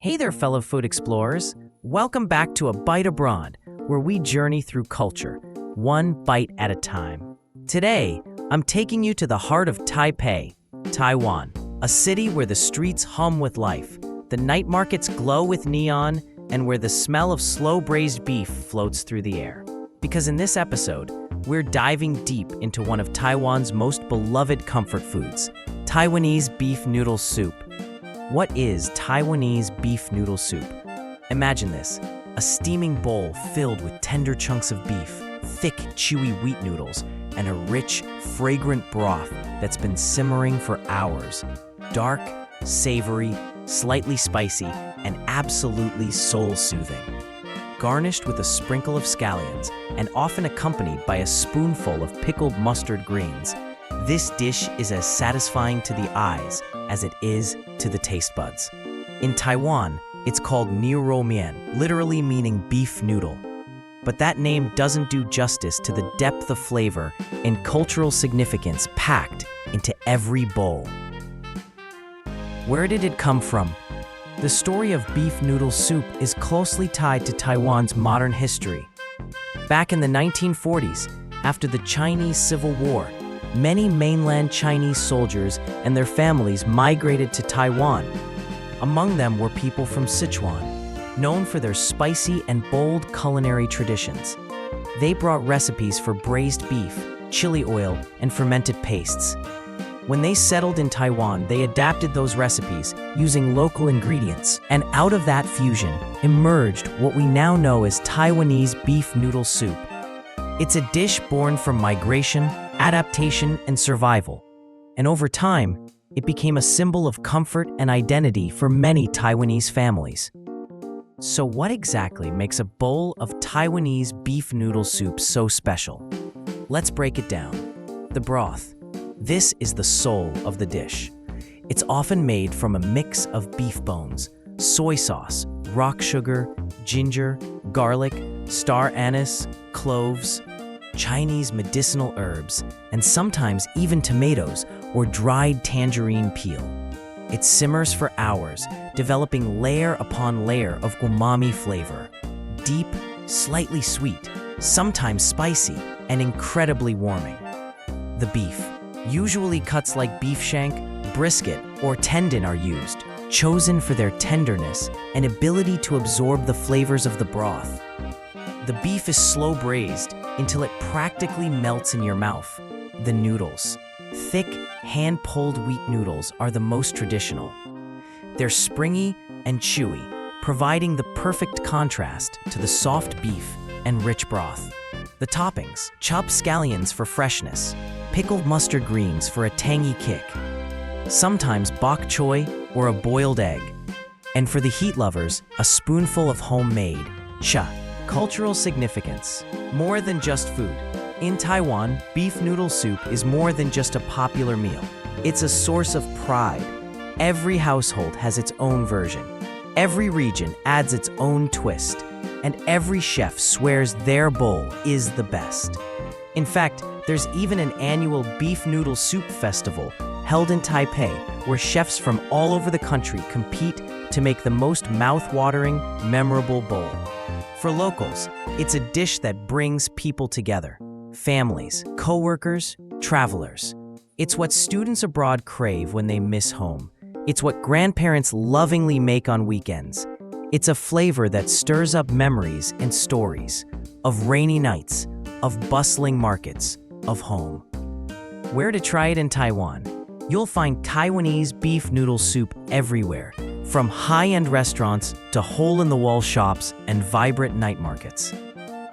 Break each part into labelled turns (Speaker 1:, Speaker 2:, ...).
Speaker 1: Hey there, fellow food explorers. Welcome back to A Bite Abroad, where we journey through culture, one bite at a time. Today, I'm taking you to the heart of Taipei, Taiwan, a city where the streets hum with life, the night markets glow with neon, and where the smell of slow-braised beef floats through the air. Because in this episode, we're diving deep into one of Taiwan's most beloved comfort foods, Taiwanese beef noodle soup. What is Taiwanese beef noodle soup? Imagine this, a steaming bowl filled with tender chunks of beef, thick, chewy wheat noodles, and a rich, fragrant broth that's been simmering for hours. Dark, savory, slightly spicy, and absolutely soul-soothing. Garnished with a sprinkle of scallions and often accompanied by a spoonful of pickled mustard greens, this dish is as satisfying to the eyes as it is to the taste buds. In Taiwan, it's called niuro mian, literally meaning beef noodle. But that name doesn't do justice to the depth of flavor and cultural significance packed into every bowl. Where did it come from? The story of beef noodle soup is closely tied to Taiwan's modern history. Back in the 1940s, after the Chinese Civil War, many mainland Chinese soldiers and their families migrated to Taiwan. Among them were people from Sichuan, known for their spicy and bold culinary traditions. They brought recipes for braised beef, chili oil, and fermented pastes. When they settled in Taiwan, they adapted those recipes using local ingredients, and out of that fusion emerged what we now know as Taiwanese beef noodle soup. It's a dish born from migration, adaptation, and survival. And over time, it became a symbol of comfort and identity for many Taiwanese families. So what exactly makes a bowl of Taiwanese beef noodle soup so special? Let's break it down. The broth. This is the soul of the dish. It's often made from a mix of beef bones, soy sauce, rock sugar, ginger, garlic, star anise, cloves, Chinese medicinal herbs, and sometimes even tomatoes or dried tangerine peel. It simmers for hours, developing layer upon layer of umami flavor. Deep, slightly sweet, sometimes spicy, and incredibly warming. The beef. Usually cuts like beef shank, brisket, or tendon are used, chosen for their tenderness and ability to absorb the flavors of the broth. The beef is slow braised until it practically melts in your mouth. The noodles. Thick, hand-pulled wheat noodles are the most traditional. They're springy and chewy, providing the perfect contrast to the soft beef and rich broth. The toppings. Chopped scallions for freshness, pickled mustard greens for a tangy kick, sometimes bok choy or a boiled egg, and for the heat lovers, a spoonful of homemade cha. Cultural significance. More than just food. In Taiwan, beef noodle soup is more than just a popular meal. It's a source of pride. Every household has its own version. Every region adds its own twist. And every chef swears their bowl is the best. In fact, there's even an annual beef noodle soup festival held in Taipei where chefs from all over the country compete to make the most mouth-watering, memorable bowl. For locals, it's a dish that brings people together. Families, co-workers, travelers. It's what students abroad crave when they miss home. It's what grandparents lovingly make on weekends. It's a flavor that stirs up memories and stories of rainy nights, of bustling markets, of home. Where to try it in Taiwan? You'll find Taiwanese beef noodle soup everywhere, from high-end restaurants to hole-in-the-wall shops and vibrant night markets.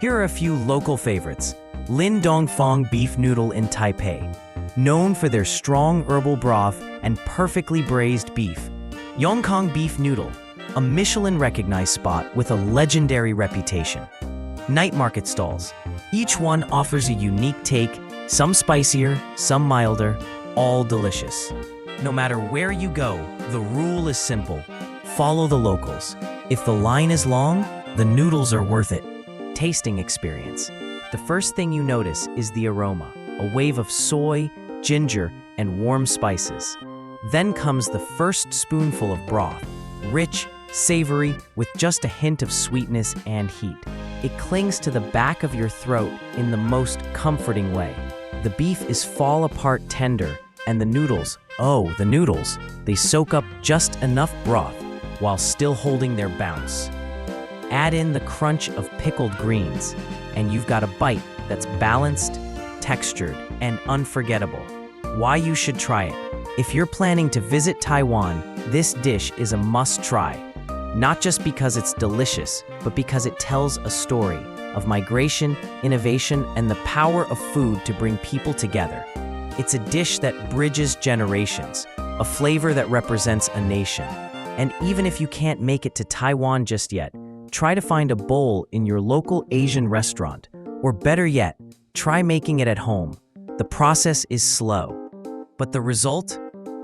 Speaker 1: Here are a few local favorites. Lin Dong Fong beef noodle in Taipei, known for their strong herbal broth and perfectly braised beef. Yongkong beef noodle, a Michelin-recognized spot with a legendary reputation. Night market stalls. Each one offers a unique take, some spicier, some milder, all delicious. No matter where you go, the rule is simple. Follow the locals. If the line is long, the noodles are worth it. Tasting experience. The first thing you notice is the aroma, a wave of soy, ginger, and warm spices. Then comes the first spoonful of broth, rich, savory, with just a hint of sweetness and heat. It clings to the back of your throat in the most comforting way. The beef is fall-apart tender, and the noodles, they soak up just enough broth while still holding their bounce. Add in the crunch of pickled greens, and you've got a bite that's balanced, textured, and unforgettable. Why you should try it. If you're planning to visit Taiwan, this dish is a must-try. Not just because it's delicious, but because it tells a story of migration, innovation, and the power of food to bring people together. It's a dish that bridges generations, a flavor that represents a nation. And even if you can't make it to Taiwan just yet, try to find a bowl in your local Asian restaurant, or better yet, try making it at home. The process is slow, but the result?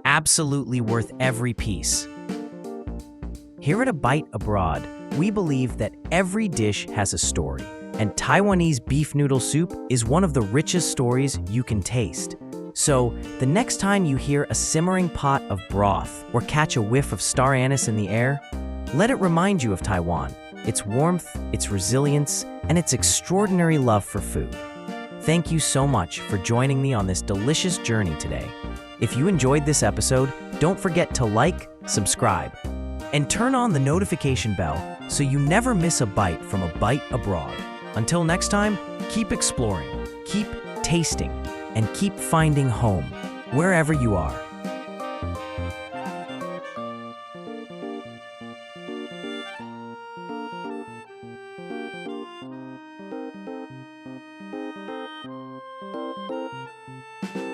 Speaker 1: Absolutely worth every piece. Here at A Bite Abroad, we believe that every dish has a story, and Taiwanese beef noodle soup is one of the richest stories you can taste. So, the next time you hear a simmering pot of broth or catch a whiff of star anise in the air, let it remind you of Taiwan, its warmth, its resilience, and its extraordinary love for food. Thank you so much for joining me on this delicious journey today. If you enjoyed this episode, don't forget to like, subscribe, and turn on the notification bell so you never miss a bite from A Bite Abroad. Until next time, keep exploring, keep tasting, and keep finding home wherever you are.